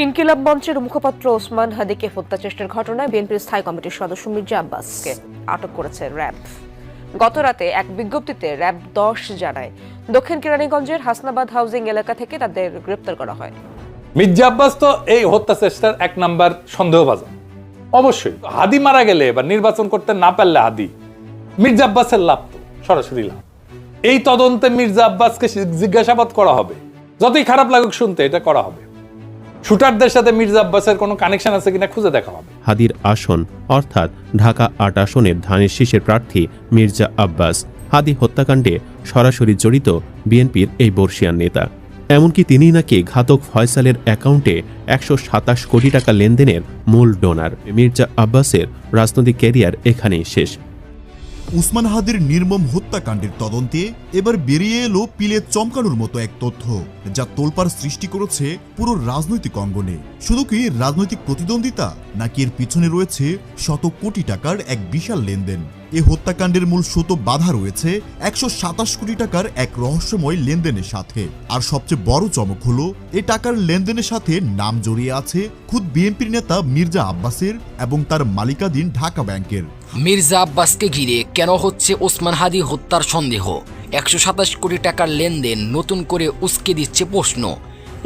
ইনকিলাব মঞ্চের মুখপাত্র ওসমান হাদিকে হত্যা চেষ্টার ঘটনায় বিএনপির স্থায়ী কমিটির সদস্য মির্জা আব্বাসকে আটক করেছে র্যাব। গতরাতে এক বিজ্ঞপ্তিতে র্যাব 10 জানায় দক্ষিণ কেরানীগঞ্জের হাসনাবাদ হাউজিং এলাকা থেকে তাদের গ্রেপ্তার করা হয়। মির্জা আব্বাস তো এই হত্যা চেষ্টার 1 নাম্বার সন্দেহভাজন। অবশ্যই হাদি মারা গেলে বা নির্বাচন করতে না পারলে হাদি, মির্জা আব্বাসের লাভ তো সরাসরি লাভ। এই তদন্তে মির্জা আব্বাসকে জিজ্ঞাসাবাদ করা হবে, যতই খারাপ লাগুক শুনতে এটা করা হবে। শুটারদের সাথে মির্জা আব্বাসের কোনো কানেকশন আছে কিনা খুঁজে দেখা হবে। হাদির আসন অর্থাৎ ঢাকা ৮ আসনের ধানের শীষের প্রার্থী মির্জা আব্বাস হাদি হত্যাকাণ্ডে সরাসরি জড়িত বিএনপির এই বর্ষিয়ান নেতা। এমনকি তিনিই নাকি ঘাতক ফয়সালের অ্যাকাউন্টে ১২৭ কোটি টাকা লেনদেনের মূল ডোনার। মির্জা আব্বাসের রাজনৈতিক ক্যারিয়ার এখানেই শেষ। ওসমান হাদির নির্মম হত্যাকাণ্ডের তদন্তে এবার বেরিয়ে এলো পিলে চমকানোর মতো এক তথ্য, যা তোলপাড় সৃষ্টি করেছে পুরো রাজনৈতিক অঙ্গনে। শুধু কি রাজনৈতিক প্রতিদ্বন্দ্বিতা, নাকি এর পিছনে রয়েছে শত কোটি টাকার এক বিশাল লেনদেন। এ হত্যাকাণ্ডের মূল স্রোত বাধা রয়েছে ১২৭ কোটি টাকার এক রহস্যময় লেনদেনের সাথে। আর সবচেয়ে বড় চমক হলো, এ টাকার লেনদেনের সাথে নাম জড়িয়ে আছে খুদ বিএনপির নেতা মির্জা আব্বাসের এবং তার মালিকাধীন ঢাকা ব্যাংকের। মির্জা আব্বাসকে ঘিরে কেন হচ্ছে ওসমান হাদি হত্যার সন্দেহ? ১২৭ কোটি টাকার লেনদেন নতুন করে উস্কে দিচ্ছে প্রশ্ন।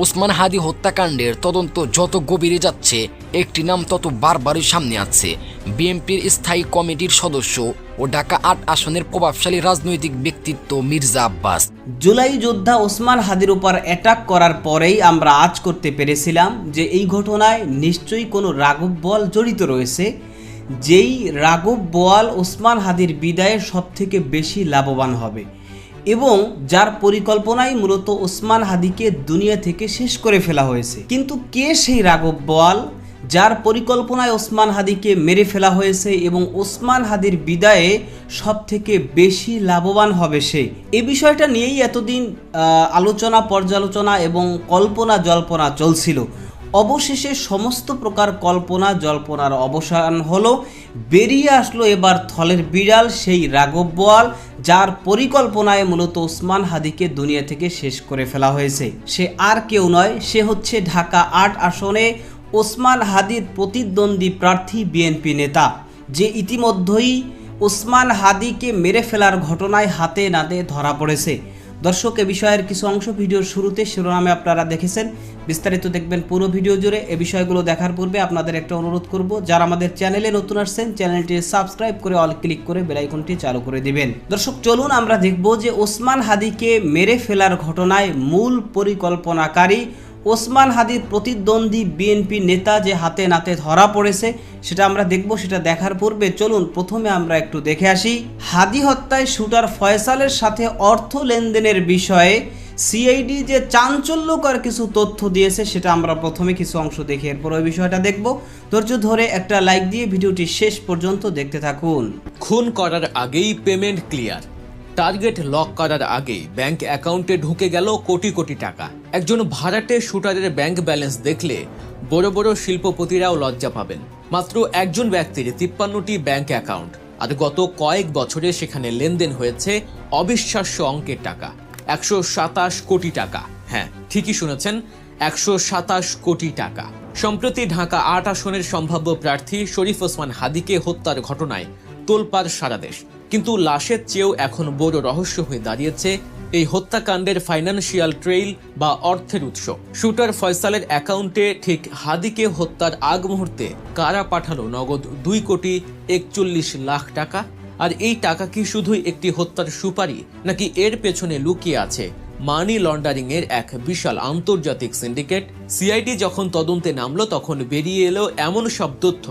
ওসমান হাদি হত্যাকাণ্ডের তদন্ত যত গভীরে যাচ্ছে, একটি নাম তত বারবারই সামনে আসছে। বিএনপির স্থায়ী কমিটির সদস্য ও ঢাকা ৮ আসনের প্রভাবশালী রাজনৈতিক ব্যক্তিত্ব মির্জা আব্বাস। জুলাই যোদ্ধা ওসমান হাদির উপর অ্যাটাক করার পরেই আমরা আজ করতে পেরেছিলাম যে এই ঘটনায় নিশ্চয়ই কোনো রাঘব বোয়াল জড়িত রয়েছে, যেই রাঘব বোয়াল ওসমান হাদির বিদায়ে সবথেকে বেশি লাভবান হবে এবং যার পরিকল্পনায় মূলত ওসমান হাদিকে দুনিয়া থেকে শেষ করে ফেলা হয়েছে। কিন্তু কে সেই রাঘব বোয়াল যার পরিকল্পনায় ওসমান হাদিকে মেরে ফেলা হয়েছে এবং ওসমান হাদির বিদায়ে সবথেকে বেশি লাভবান হবে সে? এই বিষয়টা নিয়েই এতদিন আলোচনা, পর্যালোচনা এবং কল্পনা জল্পনা চলছিল। অবশেষে সমস্ত প্রকার কল্পনা জল্পনার অবসান হলো, বেরিয়ে আসলো এবার থলের বিড়াল, সেই রাঘব বোয়াল যার পরিকল্পনায় মূলত ওসমান হাদিকে দুনিয়া থেকে শেষ করে ফেলা হয়েছে। সে আর কেউ নয়, সে হচ্ছে ঢাকা ৮ আসনে ওসমান হাদির প্রতিদ্বন্দ্বী প্রার্থী বিএনপি নেতা, যে ইতিমধ্যেই ওসমান হাদিকে মেরে ফেলার ঘটনায় হাতে নাতে ধরা পড়েছে। দর্শক, এ বিষয়ের কিছু অংশ ভিডিওর শুরুতে শিরোনামে আপনারা দেখেছেন, বিস্তারিত দেখবেন পুরো ভিডিও জুড়ে। এ বিষয়গুলো দেখার পূর্বে আপনাদের একটা অনুরোধ করব, যারা আমাদের চ্যানেলে নতুন আসছেন চ্যানেলটি সাবস্ক্রাইব করে অল ক্লিক করে বেল আইকনটি চালু করে দিবেন। দর্শক, চলুন আমরা দেখব যে ওসমান হাদিকে মেরে ফেলার ঘটনায় মূল পরিকল্পনাকারী ওসমান হাদির প্রতিদ্বন্দ্বী বিএনপি নেতা যে হাতে নাতে ধরা পড়েছে সেটা আমরা দেখব। সেটা দেখার পূর্বে চলুন প্রথমে আমরা একটু দেখে আসি হাদি হত্যায় শুটার ফয়সালের সাথে অর্থ লেনদেনের বিষয়ে সিআইডি যে চাঞ্চল্যকর কিছু তথ্য দিয়েছে সেটা আমরা প্রথমে কিছু অংশ দেখে এরপর ওই বিষয়টা দেখব। ধৈর্য ধরে একটা লাইক দিয়ে ভিডিওটি শেষ পর্যন্ত দেখতে থাকুন। খুন করার আগেই পেমেন্ট ক্লিয়ার, টার্গেট লক করার আগেই ব্যাংক অ্যাকাউন্টে ঢুকে গেল কোটি কোটি টাকা। একজন ভাড়াটে শুটারের ব্যাংক ব্যালেন্স দেখলে বড় বড় শিল্পপতিরাও লজ্জা পাবেন। মাত্র একজন ব্যক্তির ৫৩টি ব্যাংক অ্যাকাউন্ট, আর গত কয়েক বছরে সেখানে লেনদেন হয়েছে অবিশ্বাস্য অঙ্কের টাকা, ১২৭ কোটি টাকা। হ্যাঁ, ঠিকই শুনেছেন, ১২৭ কোটি টাকা। সম্প্রতি ঢাকা ৮ আসনের সম্ভাব্য প্রার্থী শরীফ ওসমান হাদিকে হত্যার ঘটনায় তোলপাড় সারা দেশ। কিন্তু লাশের চেয়েও এখন বড় রহস্য হয়ে দাঁড়িয়েছে এই হত্যাকাণ্ডের ফাইন্যান্সিয়াল ট্রেইল বা অর্থের উৎস। শুটার ফয়সালের অ্যাকাউন্টে ঠিক হাদিকে হত্যার আগ মুহূর্তে কারা পাঠালো নগদ ২ কোটি ৪১ লাখ টাকা? আর এই টাকা কি শুধুই একটি হত্যার সুপারি, নাকি এর পেছনে লুকিয়ে আছে মানি লন্ডারিং এর এক বিশাল আন্তর্জাতিক সিন্ডিকেট? সিআইডি যখন তদন্তে নামলো তখন বেরিয়ে এলো এমন সব তথ্য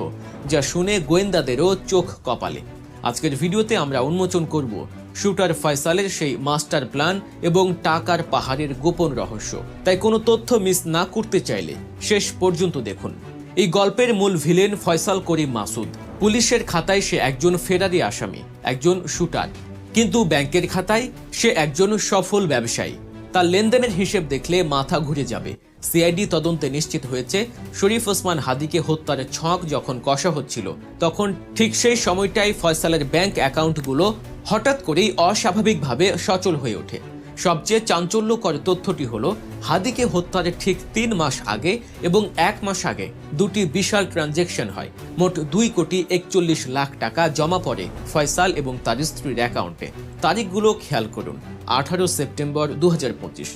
যা শুনে গোয়েন্দাদেরও চোখ কপালে। আজকের ভিডিওতে আমরা উন্মোচন করব শুটার ফয়সালের সেই মাস্টার প্ল্যান এবং টাকার পাহাড়ের গোপন রহস্য। তাই কোনো তথ্য মিস না করতে চাইলে শেষ পর্যন্ত দেখুন। এই গল্পের মূল ভিলেন ফয়সাল করিম মাসুদ। পুলিশের খাতায় সে একজন ফেরারি আসামি, একজন শুটার, কিন্তু ব্যাংকের খাতায় সে একজন সফল ব্যবসায়ী। তার লেনদেনের হিসেব দেখলে মাথা ঘুরে যাবে। সিআইডি তদন্তে নিশ্চিত হয়েছে শরীফ ওসমান হাদিকে হত্যার ছক যখন কষা হচ্ছিল, তখন ঠিক সেই সময়টাই ফয়সালের ব্যাংক অ্যাকাউন্টগুলো হঠাৎ করেই অস্বাভাবিকভাবে সচল হয়ে ওঠে। সবচেয়ে চাঞ্চল্যকর তথ্যটি হলো হাদিকে হত্যার ঠিক 3 মাস আগে এবং 1 মাস আগে দুটি বিশাল ট্রানজ্যাকশন হয়। মোট 2,41,00,000 টাকা জমা পড়ে ফয়সাল এবং তার স্ত্রীর অ্যাকাউন্টে। তারিখগুলো খেয়াল করুন। 18 সেপ্টেম্বর 2025।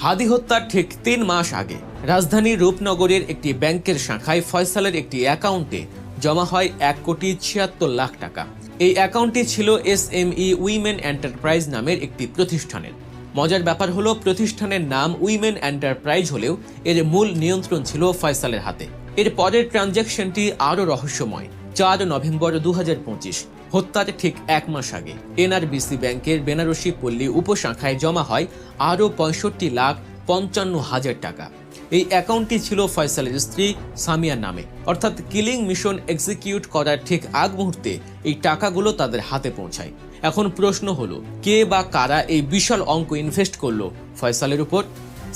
হাদি হত্যার ঠিক 3 মাস আগে রাজধানীর রূপনগরের একটি ব্যাংকের শাখায় ফয়সালের একটি অ্যাকাউন্টে জমা হয় 1,76,00,000 টাকা। এই অ্যাকাউন্টটি ছিল SME উইমেন এন্টারপ্রাইজ নামের একটি প্রতিষ্ঠানের। মজার ব্যাপার হলো প্রতিষ্ঠানের নাম উইমেন এন্টারপ্রাইজ হলেও এর মূল নিয়ন্ত্রণ ছিল ফয়সালের হাতে। এর পরের ট্রানজ্যাকশনটি আরও রহস্যময়। 4 নভেম্বর 2025, হত্যার ঠিক 1 মাস আগে NRBC ব্যাংকের বেনারসি পল্লী উপশাখায় জমা হয় আরও 65,55,000 টাকা। এই অ্যাকাউন্টটি ছিল ফয়সালের স্ত্রী সামিয়ার নামে, অর্থাৎ কিলিং মিশন এক্সিকিউট করার ঠিক আগ মুহূর্তে এই টাকাগুলো তাদের হাতে পৌঁছায়। এখন প্রশ্ন হলো, কে বা কারা এই বিশাল অঙ্ক ইনভেস্ট করলো ফয়সালের উপর?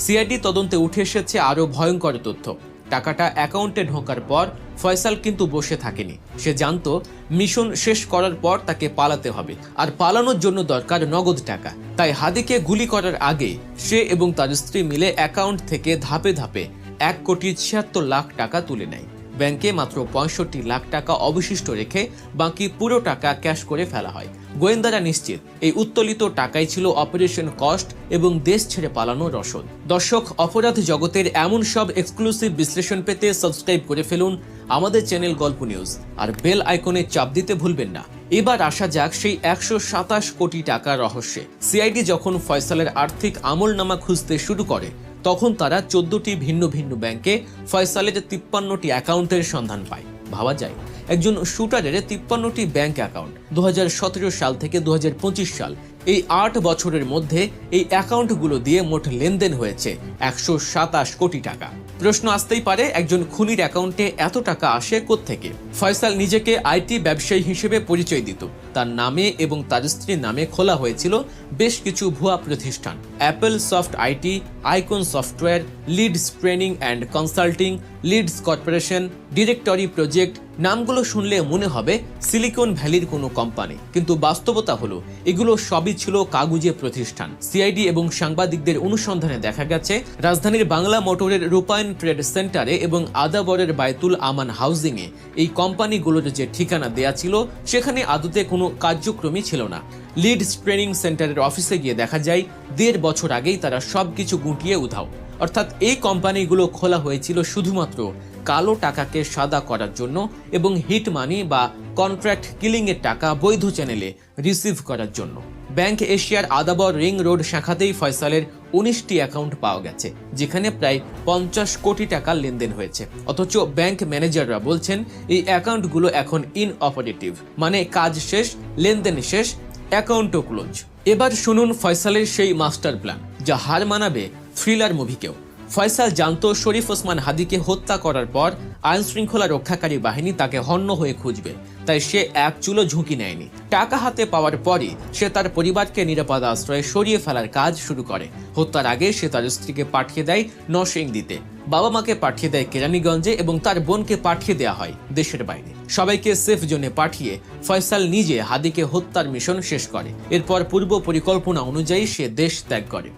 সিআইডি তদন্তে উঠে এসেছে আরও ভয়ঙ্কর তথ্য। টাকাটা অ্যাকাউন্টে ঢোকার পর ফয়সাল কিন্তু বসে থাকেনি। সে জানতো মিশন শেষ করার পর তাকে পালাতে হবে, আর পালানোর জন্য দরকার নগদ টাকা। তাই হাদিকে গুলি করার আগে সে এবং তার স্ত্রী মিলে অ্যাকাউন্ট থেকে ধাপে ধাপে 1,76,00,000 টাকা তুলে নেয়। ব্যাংকে মাত্র 65,00,000 টাকা অবশিষ্ট রেখে বাকি পুরো টাকা ক্যাশ করে ফেলা হয়। গোয়েন্দারা নিশ্চিত এই উত্তোলিত টাকাই ছিল অপারেশন কস্ট এবং দেশ ছেড়ে পালানোর রসদ। দর্শক, অপরাধ জগতের এমন সব এক্সক্লুসিভ বিশ্লেষণ পেতে সাবস্ক্রাইব করে ফেলুন আমাদের চ্যানেল গল্প নিউজ, আর বেল আইকনে চাপ দিতে ভুলবেন না। এবার আসা যাক সেই 127 কোটি টাকার রহস্যে। সিআইডি যখন ফয়সালের আর্থিক আমলনামা খুঁজতে শুরু করে তখন তারা 14টি ভিন্ন ভিন্ন ব্যাংকে ফয়সালের 53টি অ্যাকাউন্টের সন্ধান পায়। ভাবা যায় একজন শুটারের 53টি ব্যাংক অ্যাকাউন্ট। 2017 সাল থেকে 2025 সাল, এই 8 বছরের মধ্যে এই অ্যাকাউন্টগুলো দিয়ে মোট লেনদেন হয়েছে 127 কোটি টাকা। প্রশ্ন আসতেই পারে, একজন খুনির অ্যাকাউন্টে এত টাকা আসে কোত্থেকে? ফয়সাল নিজেকে আইটি ব্যবসায়ী হিসেবে পরিচয় দিত। তার নামে এবং তার স্ত্রীর নামে খোলা হয়েছিল বেশ কিছু ভুয়া প্রতিষ্ঠান: Apple soft IT, Icon software, Leads training and consulting, Leads corporation, directory project. নামগুলো শুনলে মনে হবে সিলিকন ভ্যালির কোনো কোম্পানি, কিন্তু বাস্তবতা হলো এগুলো সবই ছিল কাগুজে প্রতিষ্ঠান। সিআইডি এবং সাংবাদিকদের অনুসন্ধানে দেখা গেছে রাজধানীর বাংলা মোটরের রূপায়ণ ট্রেড সেন্টারে এবং আদাবরের বায়তুল আমান হাউজিংয়ে এই কোম্পানিগুলোর যে ঠিকানা দেয়া ছিল সেখানে আদতে কোনো কার্যক্রমই ছিল না। লিডস ট্রেনিং সেন্টারের অফিসে গিয়ে দেখা যায় 1.5 বছর আগেই তারা সবকিছু গুটিয়ে উধাও। অর্থাৎ এই কোম্পানিগুলো খোলা হয়েছিল শুধুমাত্র কালো টাকাকে সাদা করার জন্য এবং হিট মানি বা কন্ট্রাক্ট কিলিং এর টাকা বৈধ চ্যানেলে রিসিভ করার জন্য। ব্যাংক এশিয়ার আদাবর রিং রোড শাখাতেই ফয়সালের 19টি অ্যাকাউন্ট পাওয়া গেছে, যেখানে প্রায় 50 কোটি টাকা লেনদেন হয়েছে। অথচ ব্যাংক ম্যানেজাররা বলছেন এই অ্যাকাউন্টগুলো এখন ইনঅপারেটিভ, মানে কাজ শেষ, লেনদেন শেষ, অ্যাকাউন্টও ক্লোজ। এবার শুনুন ফয়সালের সেই মাস্টার প্ল্যান, যা হার মানাবে থ্রিলার মুভিকেও। ফয়সাল জানতো শরীফ ওসমান হাদিকে হত্যা করার পর আইন শৃঙ্খলা রক্ষাকারী বাহিনী তাকে হন্য হয়ে খুঁজবে, তাই সে এক চুলো ঝুঁকি নেয়নি। টাকা হাতে পাওয়ার পরই সে তার পরিবারকে নিরাপদ আশ্রয়ে সরিয়ে ফেলার কাজ শুরু করে। হত্যার আগে সে তার স্ত্রীকে পাঠিয়ে দেয় নরসিংদীতে, বাবা মাকে পাঠিয়ে দেয় কেরানীগঞ্জে এবং তার বোনকে পাঠিয়ে দেওয়া হয় দেশের বাইরে। সবাইকে সেফ জোনে পাঠিয়ে ফয়সাল নিজে হাদিকে হত্যার মিশন শেষ করে। এরপর পূর্ব পরিকল্পনা অনুযায়ী সে দেশ ত্যাগ করে।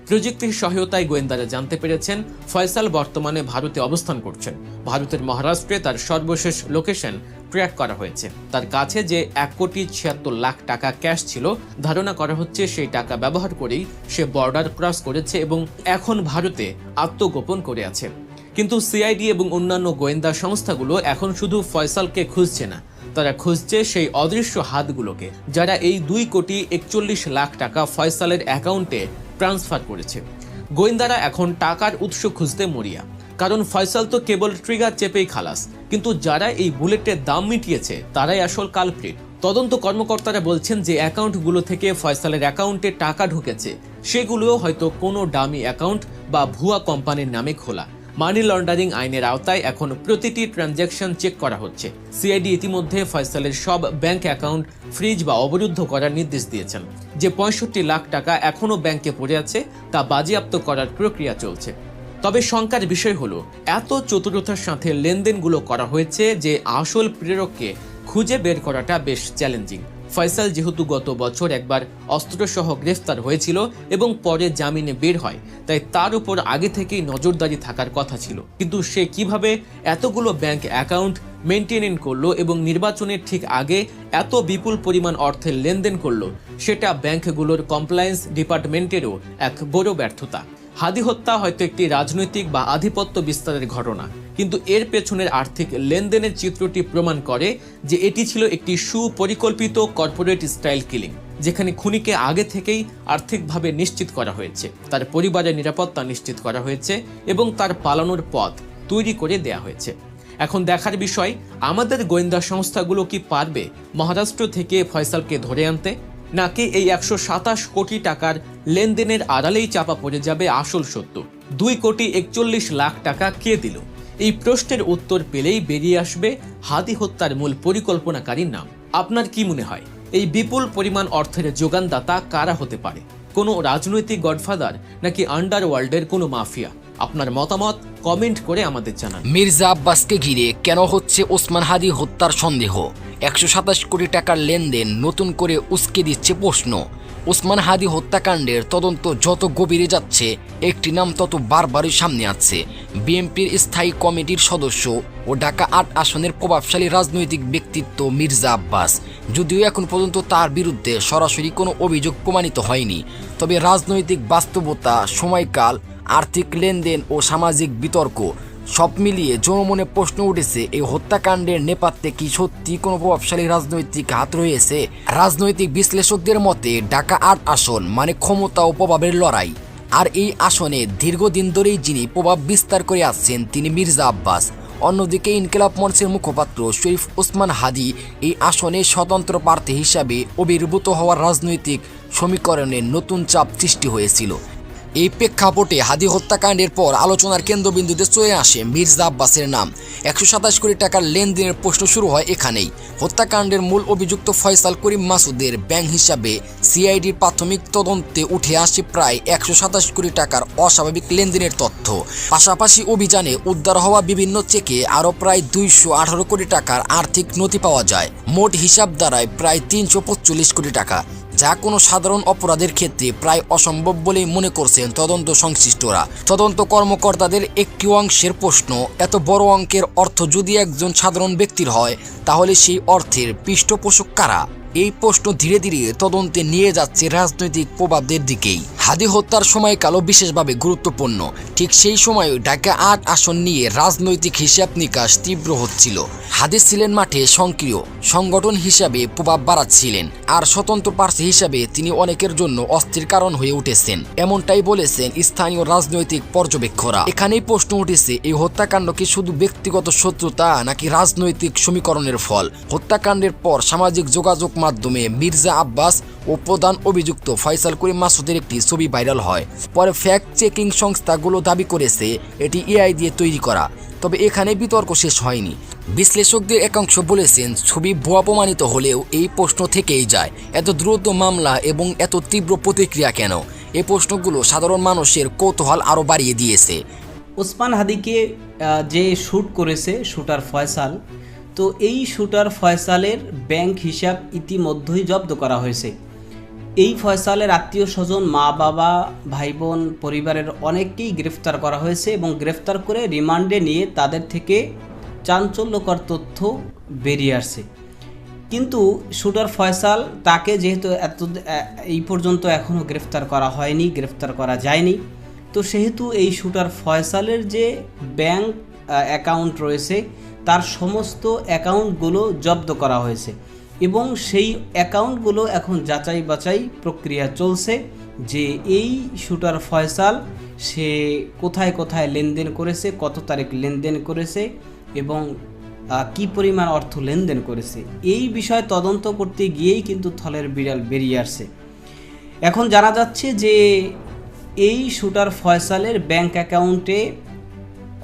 প্রযুক্তির সহায়তায় গোয়েন্দারা জানতে পেরেছেন ফয়সাল বর্তমানে ভারতে অবস্থান করছেন। ভারতের মহারাষ্ট্রে তার সর্বশেষ লোকেশন ট্র্যাক করা হয়েছে। তার কাছে যে 1,76,00,000 টাকা ক্যাশ ছিল, ধারণা করা হচ্ছে সেই টাকা ব্যবহার করেই সে বর্ডার ক্রস করেছে এবং এখন ভারতে আত্মগোপন করে আছে। কিন্তু সিআইডি এবং অন্যান্য গোয়েন্দা সংস্থাগুলো এখন শুধু ফয়সালকে খুঁজছে না, তারা খুঁজছে সেই অদৃশ্য হাতগুলোকে যারা এই 2,41,00,000 টাকা ফয়সালের অ্যাকাউন্টে ট্রান্সফার করেছে। গোয়েন্দারা এখন টাকার উৎস খুঁজতে মরিয়া, কারণ ফয়সাল তো কেবল ট্রিগার চেপেই খালাস, কিন্তু যারা এই বুলেটের দাম মিটিয়েছে তারাই আসল কালপ্রিট। তদন্ত কর্মকর্তারা বলছেন যে অ্যাকাউন্টগুলো থেকে ফয়সালের অ্যাকাউন্টে টাকা ঢুকেছে সেগুলোও হয়তো কোনো ডামি অ্যাকাউন্ট বা ভুয়া কোম্পানির নামে খোলা। মানি লন্ডারিং আইনের আওতায় এখন প্রতিটি ট্রানজ্যাকশন চেক করা হচ্ছে। সিআইডি ইতিমধ্যে ফয়সালের সব ব্যাংক অ্যাকাউন্ট ফ্রিজ বা অবরুদ্ধ করার নির্দেশ দিয়েছেন। যে 65,00,000 টাকা এখনও ব্যাংকে পড়ে আছে তা বাজেয়াপ্ত করার প্রক্রিয়া চলছে। তবে শঙ্কার বিষয় হলো এত চতুরতার সাথে লেনদেনগুলো করা হয়েছে যে আসল প্রেরককে খুঁজে বের করাটা বেশ চ্যালেঞ্জিং। ফয়সাল যেহেতু গত বছর একবার অস্ত্রসহ গ্রেফতার হয়েছিল এবং পরে জামিনে বের হয়, তাই তার উপর আগে থেকেই নজরদারি থাকার কথা ছিল। কিন্তু সে কিভাবে এতগুলো ব্যাংক অ্যাকাউন্ট মেনটেন করলো এবং নির্বাচনের ঠিক আগে এত বিপুল পরিমাণ অর্থের লেনদেন করলো, সেটা ব্যাংকগুলোর কমপ্লায়েন্স ডিপার্টমেন্টেরও এক বড় ব্যর্থতা। হাদি হত্যা হয়তো একটি রাজনৈতিক বা আধিপত্য বিস্তারের ঘটনা, কিন্তু এর পেছনের আর্থিক লেনদেনের চিত্রটি প্রমাণ করে যে এটি ছিল একটি সুপরিকল্পিত কর্পোরেট স্টাইল কিলিং, যেখানে খুনিকে আগে থেকেই আর্থিকভাবে নিশ্চিত করা হয়েছে, তার পরিবারের নিরাপত্তা নিশ্চিত করা হয়েছে এবং তার পালানোর পথ তৈরি করে দেয়া হয়েছে। এখন দেখার বিষয়, আমাদের গোয়েন্দা সংস্থাগুলো কি পারবে মহারাষ্ট্র থেকে ফয়সালকে ধরে আনতে, নাকি এই 127 কোটি টাকার লেনদেনের আড়ালেই চাপা পড়ে যাবে আসল সত্য? 2,41 লাখ টাকা কে দিল? এই প্রশ্নের উত্তর পেলেই বেরিয়ে আসবে হাদি হত্যার মূল পরিকল্পনাকারীর নাম। আপনার কি মনে হয় এই বিপুল পরিমাণ অর্থের যোগানদাতা কারা হতে পারে? কোনো রাজনৈতিক গডফাদার নাকি আন্ডারওয়ার্ল্ডের কোনো মাফিয়া? আপনার মতামত কমেন্ট করে আমাদের জানান। মির্জা আব্বাসকে ঘিরে কেন হচ্ছে ওসমান হাদি হত্যার সন্দেহ? 127 কোটি টাকার লেনদেন নতুন করে উস্কে দিচ্ছে প্রশ্ন। ওসমান হাদি হত্যাকাণ্ডের তদন্ত যত গভীরে যাচ্ছে, একটি নাম তত বারবারই সামনে আসছে। বিএনপির স্থায়ী কমিটির সদস্য ও ঢাকা ৮ আসনের প্রভাবশালী রাজনৈতিক ব্যক্তিত্ব মির্জা আব্বাস। যদিও এখন পর্যন্ত তার বিরুদ্ধে সরাসরি কোনো অভিযোগ প্রমাণিত হয়নি, তবে রাজনৈতিক বাস্তবতা, সময়কাল, আর্থিক লেনদেন ও সামাজিক বিতর্ক সব মিলিয়ে জনমনে প্রশ্ন উঠেছে, এই হত্যাকাণ্ডের নেপথ্যে কি সত্যি কোনো প্রভাবশালী রাজনৈতিক হাত রয়েছে? রাজনৈতিক বিশ্লেষকদের মতে ঢাকা ৮ আসন মানে ক্ষমতা ও প্রভাবের লড়াই, আর এই আসনে দীর্ঘদিন ধরেই যিনি প্রভাব বিস্তার করে আসছেন তিনি মির্জা আব্বাস। অন্যদিকে ইনকিলাব মঞ্চের মুখপাত্র শরীফ ওসমান হাদি এই আসনে স্বতন্ত্র প্রার্থী হিসাবে আবির্ভূত হওয়ার রাজনৈতিক সমীকরণে নতুন চাপ সৃষ্টি হয়েছিল। এই প্রেক্ষাপটে হাদি হত্যাকাণ্ডের পর আলোচনার কেন্দ্রবিন্দুতে চলে আসে মির্জা আব্বাসের নাম। 127 কোটি টাকার লেনদেনের প্রশ্ন শুরু হয় এখানেই। হত্যাকাণ্ডের মূল অভিযুক্ত ফয়সাল করিম মাসুদের ব্যাংক হিসাবে সিআইডির প্রাথমিক তদন্তে উঠে আসে প্রায় 127 কোটি টাকার অস্বাভাবিক লেনদেনের তথ্য। পাশাপাশি অভিযানে উদ্ধার হওয়া বিভিন্ন চেকে আরও প্রায় 218 কোটি টাকার আর্থিক নথি পাওয়া যায়। মোট হিসাব দাঁড়ায় প্রায় 345 কোটি টাকা, যা কোনো সাধারণ অপরাধের ক্ষেত্রে প্রায় অসম্ভব বলেই মনে করছেন তদন্ত সংশ্লিষ্টরা। তদন্ত কর্মকর্তাদের একটি অংশের প্রশ্ন, এত বড় অঙ্কের অর্থ যদি একজন সাধারণ ব্যক্তির হয়, তাহলে সেই অর্থের পৃষ্ঠপোষক কারা? এই প্রশ্ন ধীরে ধীরে তদন্তে নিয়ে যাচ্ছে রাজনৈতিক প্রভাবদের দিকেই। হাদি হত্যার সময়কালও বিশেষভাবে গুরুত্বপূর্ণ। ঠিক সেই সময় ঢাকা ৮ আসন নিয়ে রাজনৈতিক হিসাব নিকাশ তীব্র হচ্ছিল। হাদি ছিলেন মাঠে সক্রিয়, সংগঠন হিসাবে প্রভাব বাড়াচ্ছিলেন, আর স্বতন্ত্র প্রার্থী হিসাবে তিনি অনেকের জন্য অস্থির কারণ হয়ে উঠেছেন, এমনটাই বলেছেন স্থানীয় রাজনৈতিক পর্যবেক্ষকরা। এখানেই প্রশ্ন উঠেছে, এই হত্যাকাণ্ড কি শুধু ব্যক্তিগত শত্রুতা নাকি রাজনৈতিক সমীকরণের ফল? হত্যাকাণ্ডের পর সামাজিক যোগাযোগ মাধ্যমে মির্জা আব্বাস ও প্রধান অভিযুক্ত ফয়সাল করিম মাসুদের একটি ছবি ভাইরাল হয়। পরে ফ্যাক্ট চেকিং সংস্থাগুলো দাবি করেছে এটি এআই দিয়ে তৈরি করা। তবে এখানে বিতর্ক শেষ হয়নি। বিশ্লেষকদের একাংশ বলেছেন, ছবি ভুয়া প্রমাণিত হলেও এই প্রশ্ন থেকেই যায়, এত দ্রুত মামলা এবং এত তীব্র প্রতিক্রিয়া কেন? এই প্রশ্নগুলো সাধারণ মানুষের কৌতূহল আরও বাড়িয়ে দিয়েছে। ওসমান হাদিকে যে শ্যুট করেছে শুটার ফয়সাল, তো এই শুটার ফয়সালের ব্যাংক হিসাব ইতিমধ্যেই জব্দ করা হয়েছে। এই ফয়সালের আত্মীয় স্বজন, মা বাবা, ভাই বোন, পরিবারের অনেককেই গ্রেফতার করা হয়েছে এবং গ্রেফতার করে রিমান্ডে নিয়ে তাদের থেকে চাঞ্চল্যকর তথ্য বেরিয়ে আসছে। কিন্তু শুটার ফয়সাল, তাকে যেহেতু এই পর্যন্ত এখনও গ্রেফতার করা হয়নি, গ্রেফতার করা যায়নি, তো সেহেতু এই শুটার ফয়সালের যে ব্যাংক অ্যাকাউন্ট রয়েছে তার সমস্ত অ্যাকাউন্টগুলো জব্দ করা হয়েছে এবং সেই অ্যাকাউন্টগুলো এখন যাচাই বাছাই প্রক্রিয়া চলছে যে এই শুটার ফয়সাল সে কোথায় কোথায় লেনদেন করেছে, কত তারিখ লেনদেন করেছে এবং কি পরিমাণ অর্থ লেনদেন করেছে। এই বিষয়ে তদন্ত করতে গিয়েই কিন্তু থলের বিড়াল বেরিয়ে আসছে। এখন জানা যাচ্ছে যে এই শুটার ফয়সালের ব্যাংক অ্যাকাউন্টে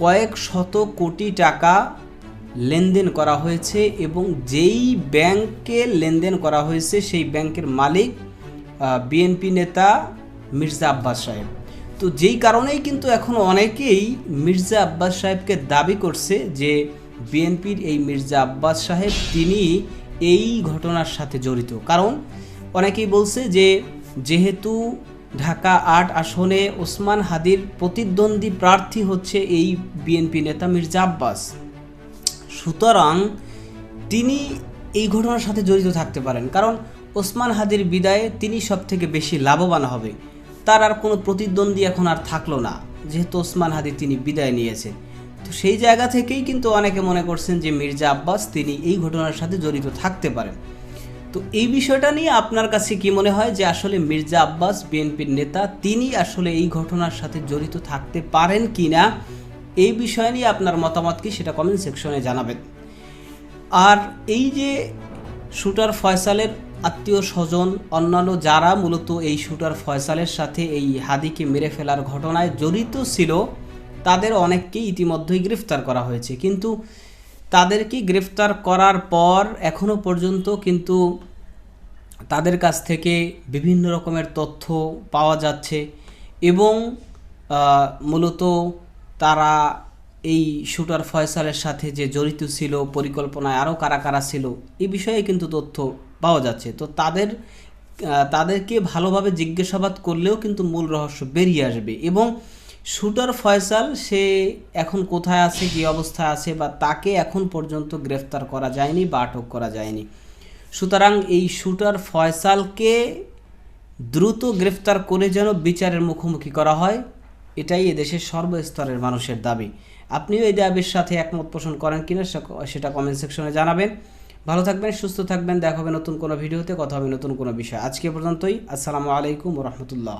কয়েক শত কোটি টাকা লেনদেন করা হয়েছে এবং যেই ব্যাংকে লেনদেন করা হয়েছে সেই ব্যাংকের মালিক বিএনপি নেতা মির্জা আব্বাস সাহেব। তো যেই কারণেই কিন্তু এখন অনেকেই মির্জা আব্বাস সাহেবকে দাবি করছে যে বিএনপির এই মির্জা আব্বাস সাহেব তিনি এই ঘটনার সাথে জড়িত। কারণ অনেকেই বলছে যে যেহেতু ঢাকা ৮ আসনে ওসমান হাদির প্রতিদ্বন্দ্বী প্রার্থী হচ্ছে এই বিএনপি নেতা মির্জা আব্বাস, সুতরাং তিনি এই ঘটনার সাথে জড়িত থাকতে পারেন। কারণ ওসমান হাদির বিদায়ে তিনি সবথেকে বেশি লাভবান হবে, তার আর কোনো প্রতিদ্বন্দ্বী এখন আর থাকলো না, যেহেতু ওসমান হাদি তিনি বিদায় নিয়েছেন। তো সেই জায়গা থেকেই কিন্তু অনেকে মনে করছেন যে মির্জা আব্বাস তিনি এই ঘটনার সাথে জড়িত থাকতে পারেন। তো এই বিষয়টা নিয়ে আপনার কাছে কি মনে হয় যে আসলে মির্জা আব্বাস বিএনপির নেতা তিনি আসলে এই ঘটনার সাথে জড়িত থাকতে পারেন কি না, এই বিষয় নিয়ে আপনার মতামত কি সেটা কমেন্ট সেকশনে জানাবেন। আর এই যে শুটার ফয়সালের আত্মীয় স্বজন অন্যান্য যারা মূলত এই শুটার ফয়সালের সাথে এই হাদিকে মেরে ফেলার ঘটনায় জড়িত ছিল, তাদের অনেককেই ইতিমধ্যেই গ্রেফতার করা হয়েছে। কিন্তু তাদেরকে গ্রেফতার করার পর এখনও পর্যন্ত কিন্তু তাদের কাছ থেকে বিভিন্ন রকমের তথ্য পাওয়া যাচ্ছে এবং মূলত তারা এই শুটার ফয়সালের সাথে যে জড়িত ছিল, পরিকল্পনায় আরও কারা কারা ছিল, এই বিষয়ে কিন্তু তথ্য পাওয়া যাচ্ছে। তো তাদেরকে ভালোভাবে জিজ্ঞাসাবাদ করলেও কিন্তু মূল রহস্য বেরিয়ে আসবে এবং শুটার ফয়সাল সে এখন কোথায় আছে, কী অবস্থায় আছে, বা তাকে এখন পর্যন্ত গ্রেফতার করা যায়নি বা আটক করা যায়নি। সুতরাং এই শুটার ফয়সালকে দ্রুত গ্রেফতার করে যেন বিচারের মুখোমুখি করা হয়, এটাই এদেশের সর্বস্তরের মানুষের দাবি। আপনিও এই দাবির সাথে একমত পোষণ করেন কিনা সেটা কমেন্ট সেকশনে জানাবেন। ভালো থাকবেন, সুস্থ থাকবেন, দেখা হবে নতুন কোনো ভিডিওতে, কথা হবে নতুন কোনো বিষয়। আজকে পর্যন্তই। আসসালামু আলাইকুম ওয়া রাহমাতুল্লাহ।